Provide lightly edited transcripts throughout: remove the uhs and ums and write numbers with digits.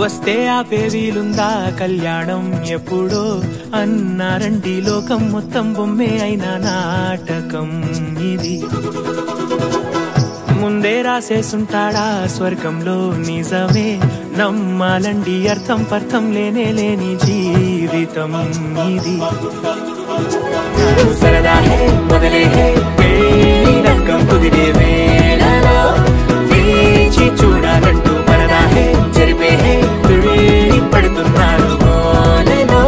వస్తే ఆపే వీలుందా కళ్యాణం ఎప్పుడో అన్నారండి లోకం మొత్తం బొమ్మే అయిన నాటకం ఇది ముందే రాసేసుంటాడా స్వర్గంలో నిజమే నమ్మాలండి అర్థం పర్థం లేనే లేని జీవితం ఇది సరదా హే మొదలే హే పెళ్లి రంగం కుదిరే వేళలో వేచి చూడాలంటూ పరదా హే జరిపే హే తుళ్ళి పడుతున్నారు గోలలో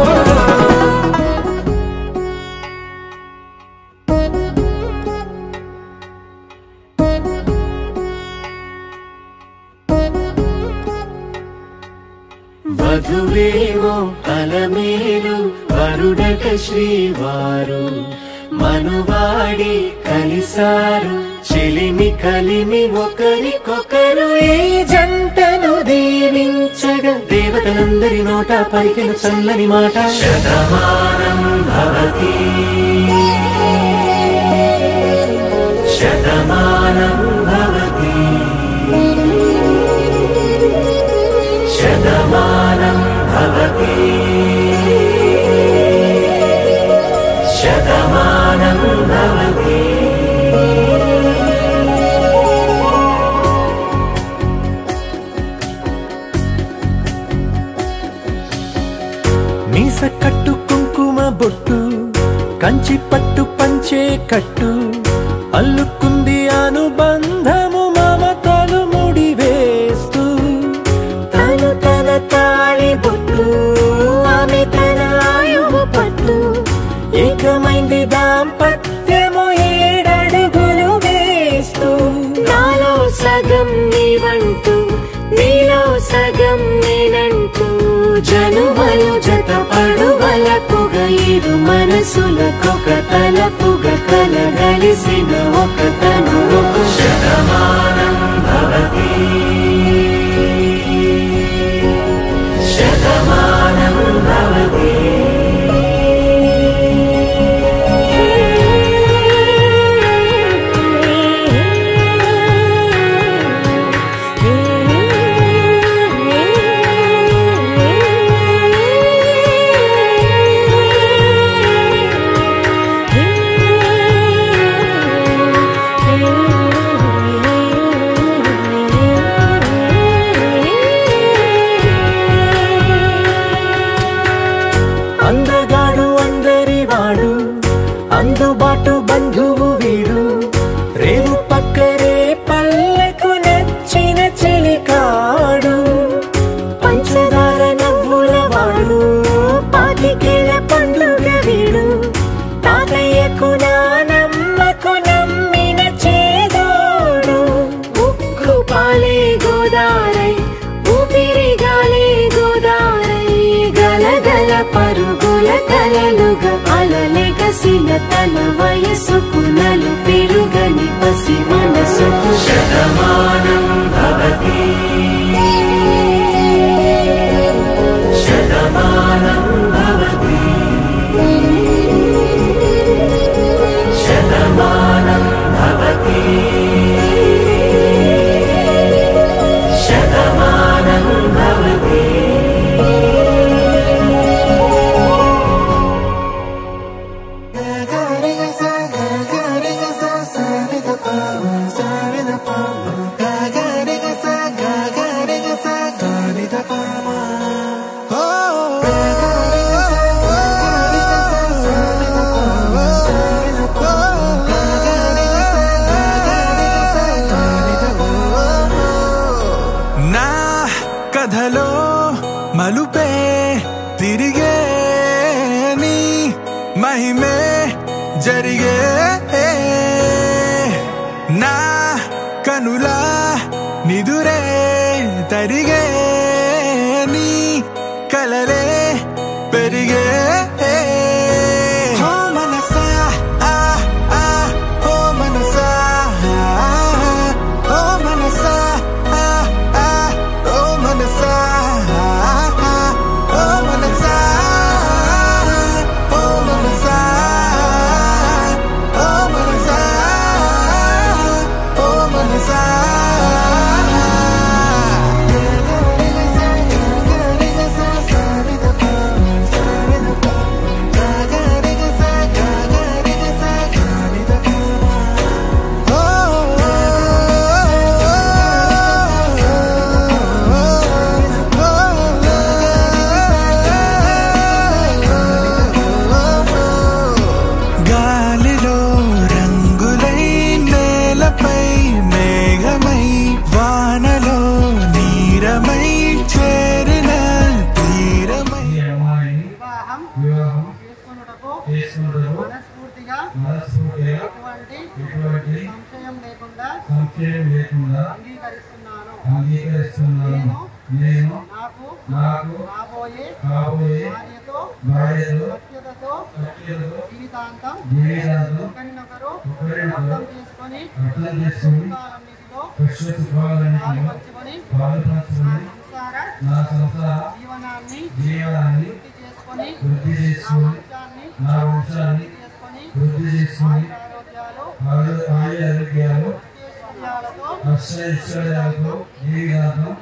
వధువేవో అలమేలు వరుడట శ్రీవారు మనువాడి కలిసారు చెలిమి కలిమి ఒకరికొకరు ఈ జంటను దీవించగా దేవతలందరి నోట పలికిన చల్లని మాట శతమానం భవతి శతమానం భవతి శతమానం భవతి శతమానం భవతి మీస కట్టు కుంకుమ బొట్టు కంచి పట్టు పంచే కట్టు అల్లుకుంది అనుబంధము మమతలు ముడి వేస్తూ తను తన తాళి బొట్టు ఆమె తన ఆయువు పట్టు ఏకమైంది దాంపత్యము 7 అడుగులు వేస్తూ నాలో సగం నీవంటూ నీలో సగం నేనంటూ జనుమలు జత పడువలపుగా ఇరు మనసులకొక తలపుగా కలగలిసిన ఒక తను శతమానం భవతి శతమానం భవతి అందుబాటు బంధువు వీడు రేవు పక్కరే పల్లెకు నచ్చిన చెలికాడు పంచదార నవ్వుల వాడు పాతికేళ్ల పండుగ వీడు తాతయ్యకు నానమ్మకు నమ్మిన చేదోడు ఉక్కు పాలే గోదారై ఊపిరి గాలే గోదారై గలగల పరుగుల కలలుగా అలలెగసిన తన వయసుకు నలు పెరుగని పసి మనసుకు శతమానం భవతి శతమానం భవతి శతమానం భవతి శతమానం భవతి కథలో మలుపే తిరిగే నీ మహిమే జరిగే నా కనులా నిదురే తరిగే నీ కలలే పెరిగే సంశయం లేకుండా అంగీకరిస్తున్నాను. నేను నాకు కాబోయే భార్యతో సత్యతతో జీవితాంతం ఒకరినొకరు అర్థం చేసుకొని నా సంసార జీవనాన్ని వృద్ధి చేసుకొని నా వంశాన్ని వృద్ధి చేసుకొని ఆరోగ్యాలు అష్టైశ్వర్యాలతో జీవితాంతం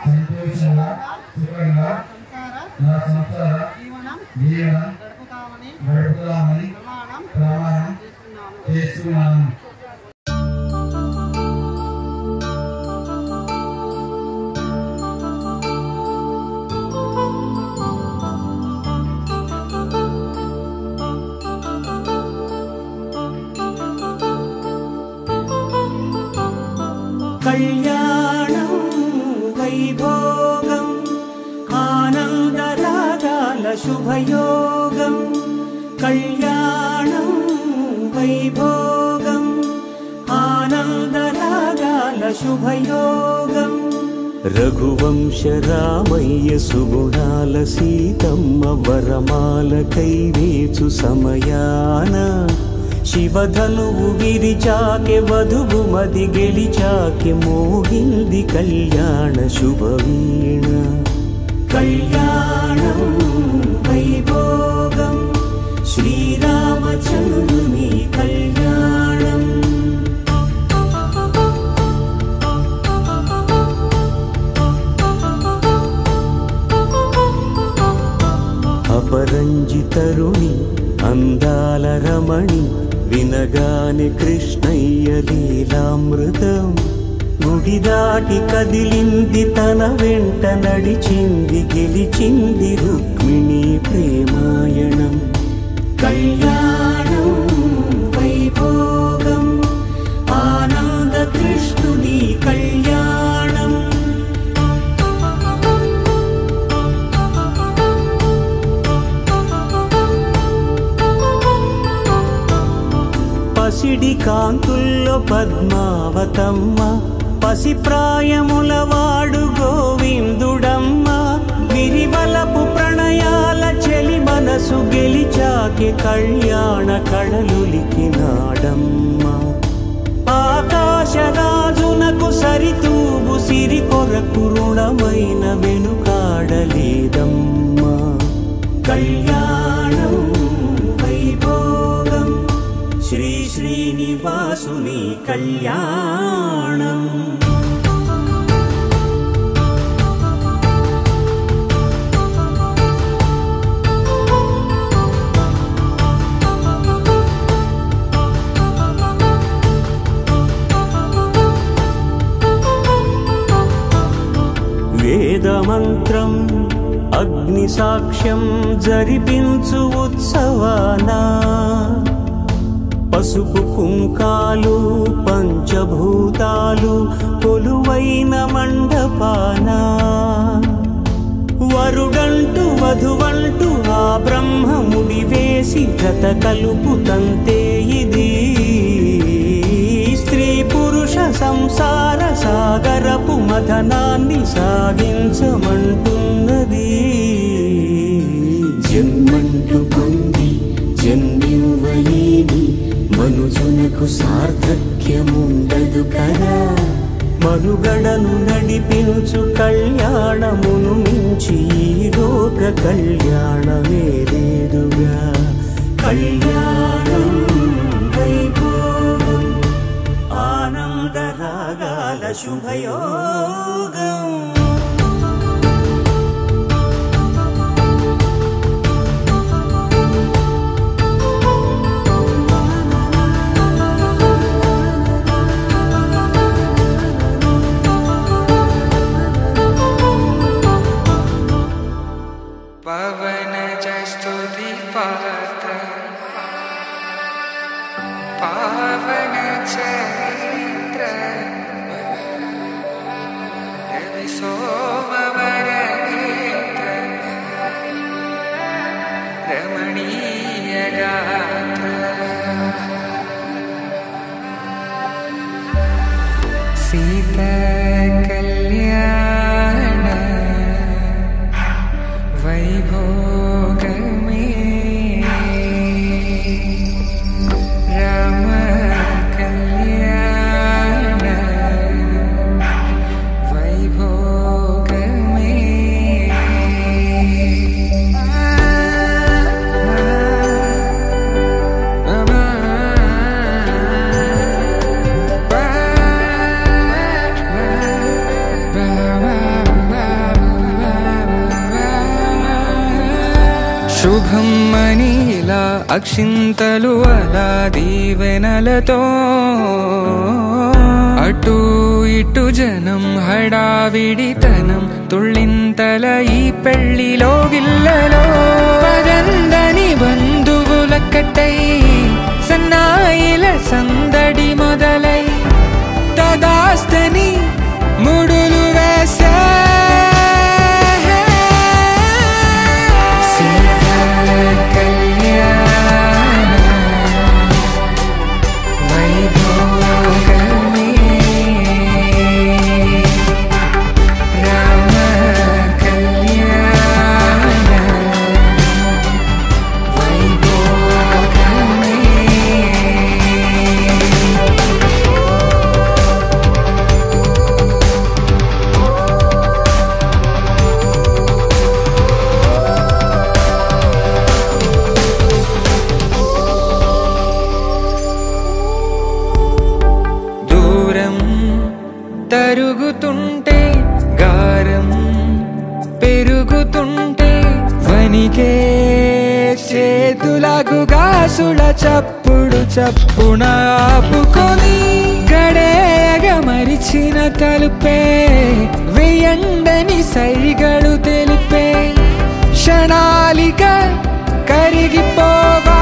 సంతోషంగా సుఖంగా నా సంసార జీవనం గడుపుతామని ప్రమాణం చేస్తున్నాను. కళ్యాణం వైభోగం ఆనందరాగాల శుభయోగం. కళ్యాణం వైభోగం ఆనందరాగాల శుభయోగం. రఘువంశ రామయ్య సుగుణాల సీతమ్మ వరమాల కైవేచు సమయాన శివధనువు విరిచాకె వధువు మది గెలిచాకె మోగింది కళ్యాణ శుభవీణ. కళ్యాణం వైభోగం శ్రీరామచంద్రుని కళ్యాణం. అపరంజి తరుణి అందాల రమణి వినగానే కృష్ణయ్య లీలామృతం. గుడి దాటి కదిలింది తన వెంట నడిచింది గెలిచింది రుక్మిణి ప్రేమాయణం. కళ్యాణం వైభోగం ఆనంద కృష్ణుని కళ్యాణం. పసిడి కాంతుల్లో పద్మావతమ్మ పసి ప్రాయముల వాడు గోవిందుడమ్మ. విరివలపు ప్రణయాల చెలి మనసు గెలిచాకె కళ్యాణ కళలులికినాడమ్మ. ఆకాశరాజునకు సరితూగు సిరి కొరకు రుణమైన వెనుకాడలేదమ్మ. కళ్యాణం వైభోగం శ్రీ శ్రీనివాసుని కళ్యాణం. వేదమంత్రం అగ్ని సాక్ష్యం జరిపించు ఉత్సవానా. పసుపు కుంకాలు పంచభూతాలు కొలువైన మండపాన. వరుడంటూ వధువంటూ ఆ బ్రహ్మముడి వేసి జత కలుపుతంతే ఇది. స్త్రీ పురుష సంసార సాగరపు మథనాన్ని సాగించమంటున్నది. జన్మంటూ పొంది జన్మివ్వలేని మనుజునకు సార్థక్యముండదు కదా. మనుగడను నడిపించు కళ్యాణమును మించి ఈ లోక కళ్యాణమే లేదుగా. కళ్యాణం వైభోగం ఆనంద రాగాల శుభయోగం. पवन जस्तुति पात्र पावन चरित्र रवि सोमवर नेत्र रमणीय गात्र सीता कल्याण वैभोग में राम कल्याण वैभोग శుభం మనీలా అక్షింతలు అలా దీవెనలతో అటు ఇటు జనం హడావిడితనం తుళ్ళింతల ఈ పెళ్లిలో గిల్లలో పదందని బంధువుల కట్టై సన్నాయిల సందడి మొదలై తదాస్తని ముడులు వేసే తరుగుతుంటే గారం పెరుగుతుంటే వనికే చేతులకు గాసుల చప్పుడు చప్పున ఆపుకొని గడేగ మరిచిన తలుపే వెయ్యండని సైగడు తెలిపే క్షణాలిక కరిగిపోవా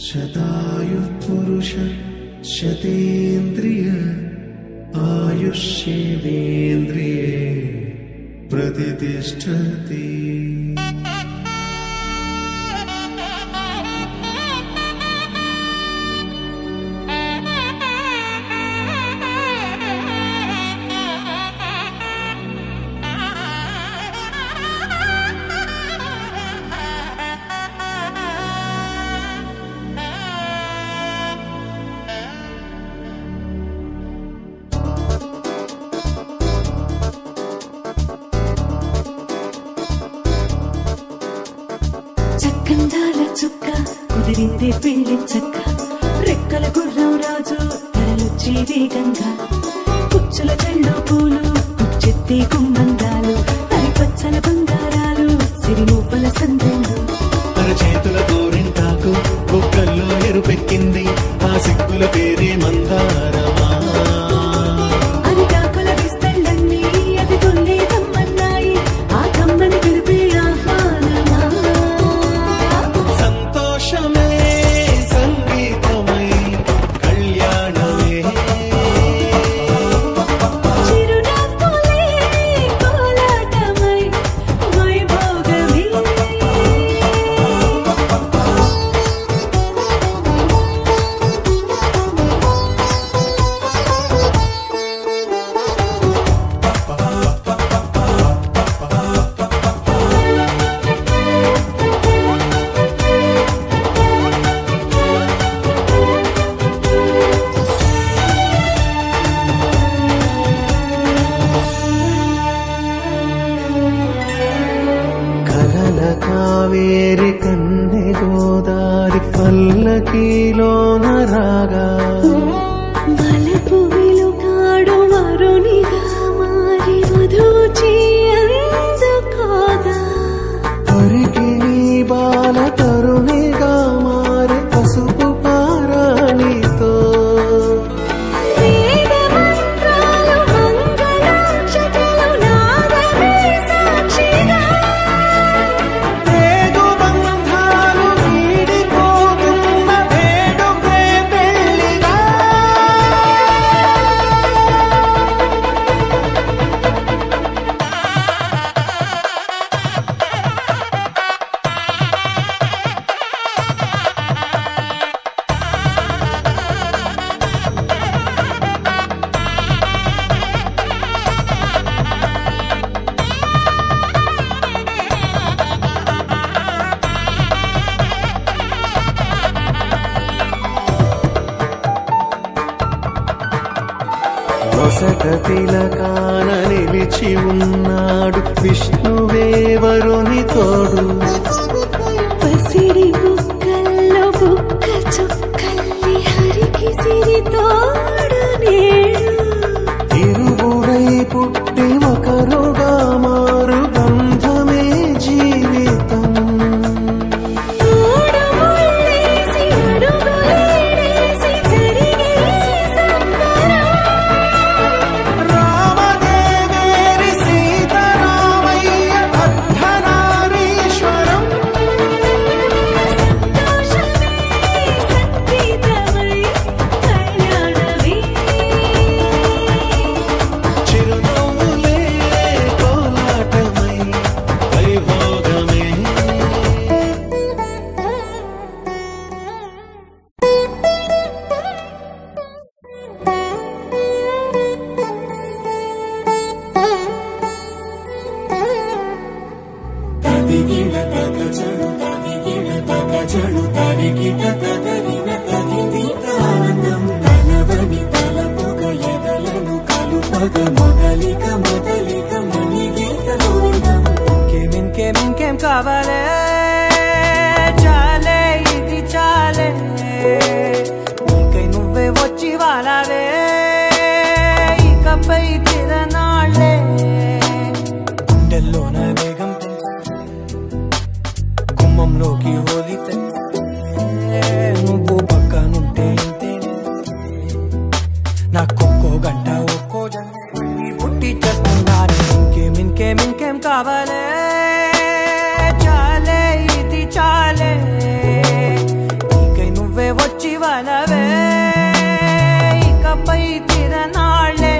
शतायुः शतेन्द्रिय आयुष्येवेन्द्रिये प्रतिष्ठति చక్కందాల చుక్క కుదిరిందే పెళ్లి చక్క రెక్కల గుర్రం రాజు తరలొచ్చే వేగంగా కుచ్చుల చెళ్ళు పూలు కుచ్చెత్తే గుమ్మందాలు అరిపచ్చల బంగారాలు సిరిమూపల సందెండు అరచేతుల గోరింటాకు బొక్కల్లో ఎరుపెక్కింది ఆ సిగ్గుల పేరే మందారమా అరిటాకుల విస్తళ్ళన్నీ అది తొల్లే కమ్మన్నాయి ఆ కమ్మని పిలిపే ఆహ్వానమా సంతోషమే సంగీతమై కళ్యాణమే చిరునవ్వులే కోలాటమై వైభోగమే లోన రాగా వలపు వెలుగాడు వరునిగా మారి వధూచి అందుకోగా తరికి నీ బాల తరుణిగా మారి పసుపు పారాణితో వేద మంత్రాలు మంగళాక్షతలు నాదమే సాక్షిగా వేగు బంధాలు వీడిపోతున్న వేడుకే పెళ్లిగా వసట తిలకాన నిలిచి ఉన్నాడు విష్ణువే వరుని తోడు పసిడి బుక్కల్లో బుక్క చుక్కల్లి హరికి సిరి తోడు నేడు ఇరువురై పుట్టి ఒకరుగా మారు బంధమే జీవితం మూడు ముళ్ళేసి అడుగులేసి జరిగే సంబరం రామదేవేరి సీతారామయ్య అర్ధనారీశ్వరం సంతోషమే సంగీతమై కళ్యాణమే చిరునవ్వులే కోలాటమై వైభోగమే ఇంకేం కావాలే చాలే ఇది చాలే నీకై నువ్వే వచ్చి వాలావే ఇకపై తిరనాళ్ళే గుండెల్లోన వేగం గుమ్మంలోకి హోలీ నువ్వు పక్కనుంటే ఇంతేనే నాకొక్కో గంట ఒక్కో జంట పుట్టి చేస్తున్నాను ఇంకేం కావాలే చాలే ఇది చాలే నీకై నువ్వే వచ్చి వాలవే ఇకపై తిరనాళ్ళే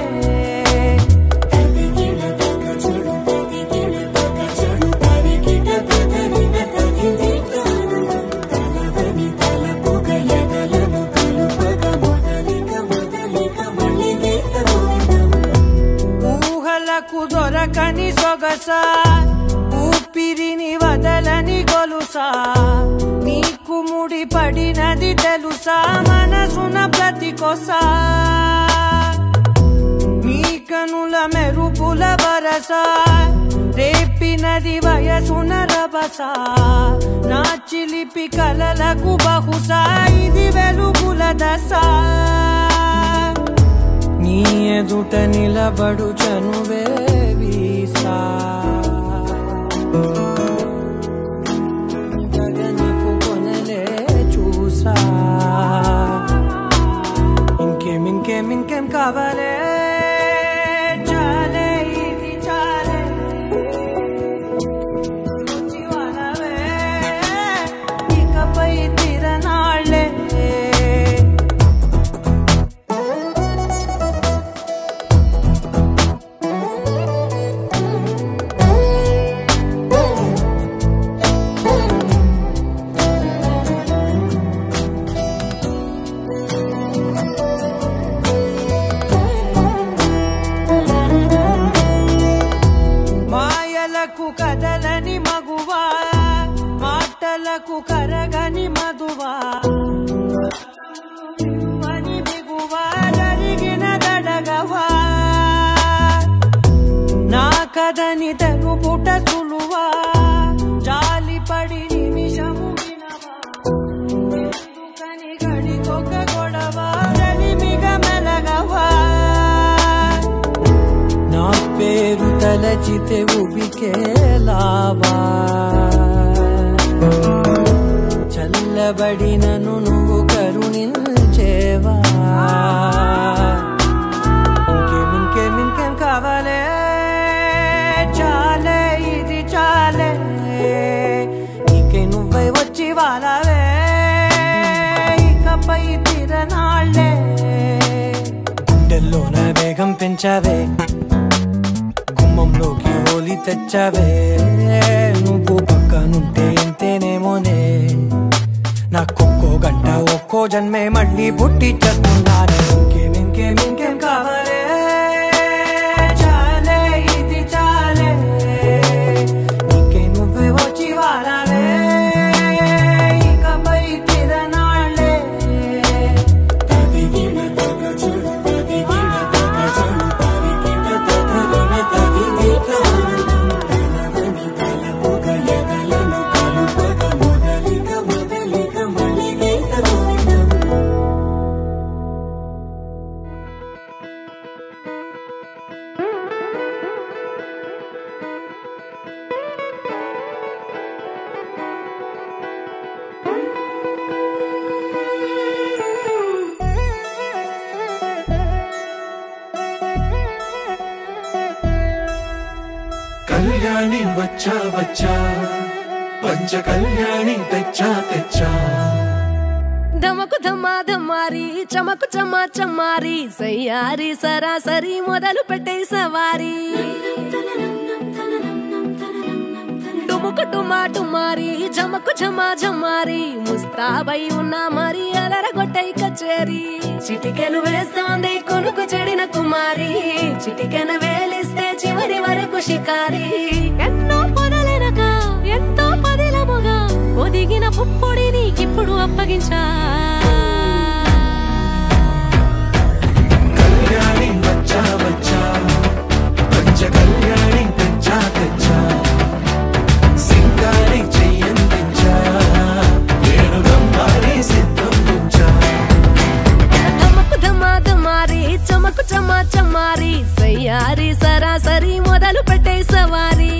ఊహలకు దొరకని సొగస ఊపిరిని వదలని గొలుసా నీకు ముడి పడినది తెలుసా మనసున ప్రతి కొసా నీ కనుల మెరుపుల వరస రేపినది వయసున రభస నా చిలిపి కలలకు బహుశా ఇది వెలుగుల దశ నీ ఎదుట నిలబడు చనువే వీసా గగనపు కొనలే చూసా ఇంకేం కావాలే చాలే ఇది చాలే జీవనవే ఇకపై తిరనాళ్ళే మాయలకు కదలని మగువా మాటలకు కరగని మధువా పని బిగువా జరిగిన దడగవా నా కదని తెలుపుట సులువా జాలిపడి నిమిషము వినవా ఎందుకని మరచితే ఉబికే లావా చల్లబడినను నువ్వు కరుణించేవా ఇంకేం కావాలే చాలే ఇది చాలే నీకే నువ్వై వచ్చి వాలావే ఇకపై తిరనాళ్ళే గుండెల్లోన వేగం పెంచావే గుమ్మంలోకి హోలీ తెచ్చావే నువ్వు పక్కనుంటే ఎంతేనేమోనే నాకొక్కో గంట ఒక్కో జన్మే మళ్ళీ పుట్టి చేస్తున్నానే ఇంకేం కావాలే చాలే ఇది చాలే నీకే నువ్వే వచ్చి వాడాలే ఇకపై తిరనాళ్ళే కళ్యాణి వచ్చా వచ్చా పంచ కళ్యాణి తెచ్చా తెచ్చా ధమకు ధమా ధమారి చమకు చమా చమారి సయ్యారి సరాసరి మొదలు పెట్టే సవారి డుముకు డుమా డుమారి జమకు ఝమా ఝమారి ముస్తాబై ఉన్నా మరి అలరగొట్టై కచేరి చిటికెను వేస్తోంది కొనుకు చెడిన కుమారి చిటికెను వేలిస్తే చివరి వరకు షికారి ఎన్నో పొదలెనక ఎంతో పదిలముగా ఒదిగిన పుప్పొడి నీకిప్పుడు అప్పగించా కళ్యాణి వచ్చా వచ్చా పంచ కళ్యాణి తెచ్చా తెచ్చా సింగారి చెయ్యందించా ఏడుగమ్మారి సిద్ధందించా ధమకు ధమా ధమారి చమకు చమా చమారి సయ్యారి సరాసరి మొదలు పెట్టే సవారి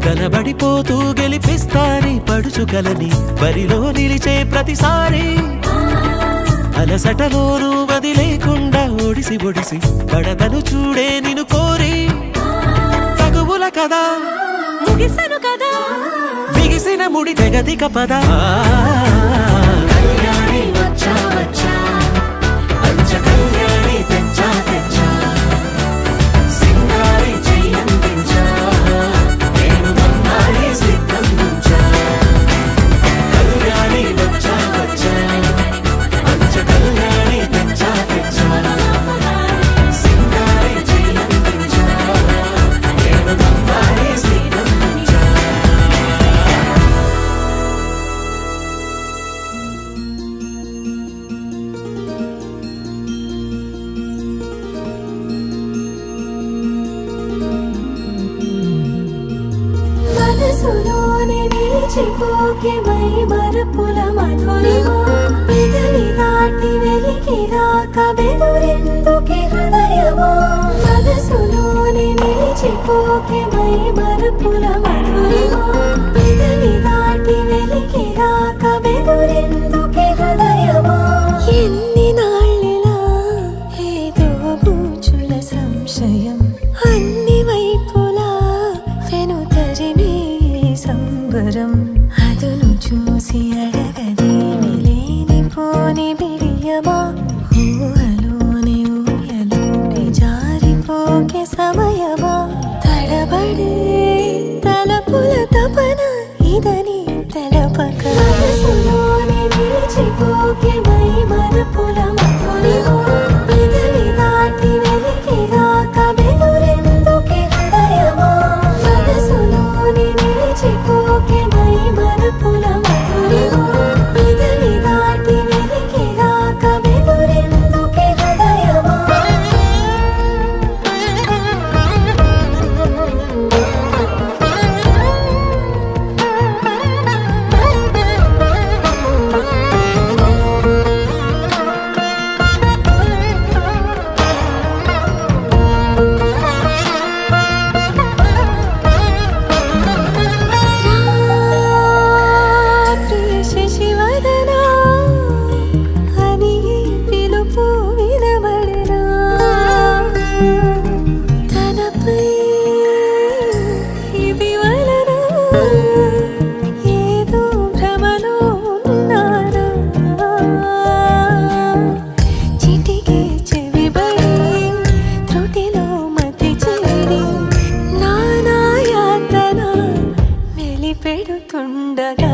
కనబడిపోతూ గెలిపిస్తాని పడుచుకలని బరిలో నిలిచే ప్రతిసారి అలసటలోనూ వదిలేకుండా ఒడిసి ఒడిసి పడతను చూడే నిన్ను కోరి తగువుల కదా ముగిసను కదా బిగిసిన ముడి తెగదిక పద కళ్యాణి వచ్చా వచ్చా పంచ కళ్యాణి తెచ్చా తెచ్చా సింగారి చెయ్యందించా ఏడుగమ్మారి సిద్ధందించా కళ్యాణి వచ్చా వచ్చా పంచ కళ్యాణి తెచ్చా తెచ్చా సింగారి చెయ్యందించా ఏడుగమ్మారి సిద్ధందించా మనసులోనే నిలిచిపోకే మై మరపుల మధురిమా పెదవి దాటి వెలికి రాక బెదురెందుకే హృదయమా మనసులోనే నిలిచిపోకే మై మరపుల మధురిమా పెదవి దాటి వెలికి రాక బెదురెందుకే హృదయమా ఎన్ని నాళ్ళిలా ఏదో అదును చూసి అడగదేమి లేనిపోని బిడియమా ఊహలోని ఊయలోకి జారిపోకే సమయమా తడబడే తలపుల తపన ఇదని తెలపక మనసులోని నిలిచిపోకే మై మరపుల మధురిమా పెదవి దాటి వెలికిరాక వెలురెందుకే హృదయమా మనసులోని నిలిచిపోకే మై మరపుల మధురిమా పెదవి దాటి వెలికిరాక వెలురెందుకే హృదయమా పెడుతుండగా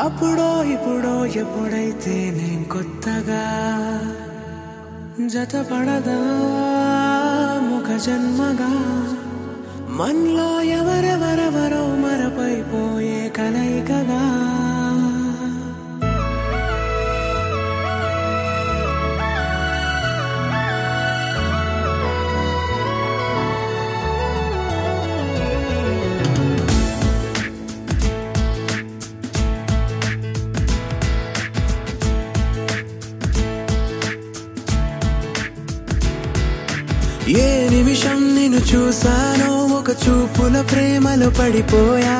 అప్పుడో ఇప్పుడో ఎప్పుడైతే నేను కొత్తగా జతపడదా ముఖ జన్మగా మనలో ఎవరెవరెవరో మరపైపోయే కలయికగా ఏ నిమిషం నిన్ను చూసానో ఒక చూపుల ప్రేమలో పడిపోయా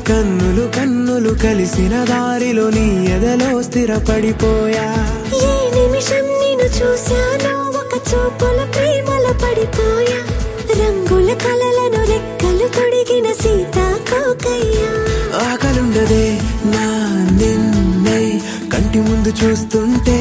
కన్నులు కన్నులు కలిసిన దారిలో నీ ఎదలో స్థిరపడిపోయా ఏ నిమిషం నిన్ను చూసానో ఒక చూపుల ప్రేమలో పడిపోయా రంగుల కలలను రెక్కలు తొడిగిన సీతాకోకయ్యా ఆకలుండదే నా నిన్నే కంటి ముందు చూస్తుంటే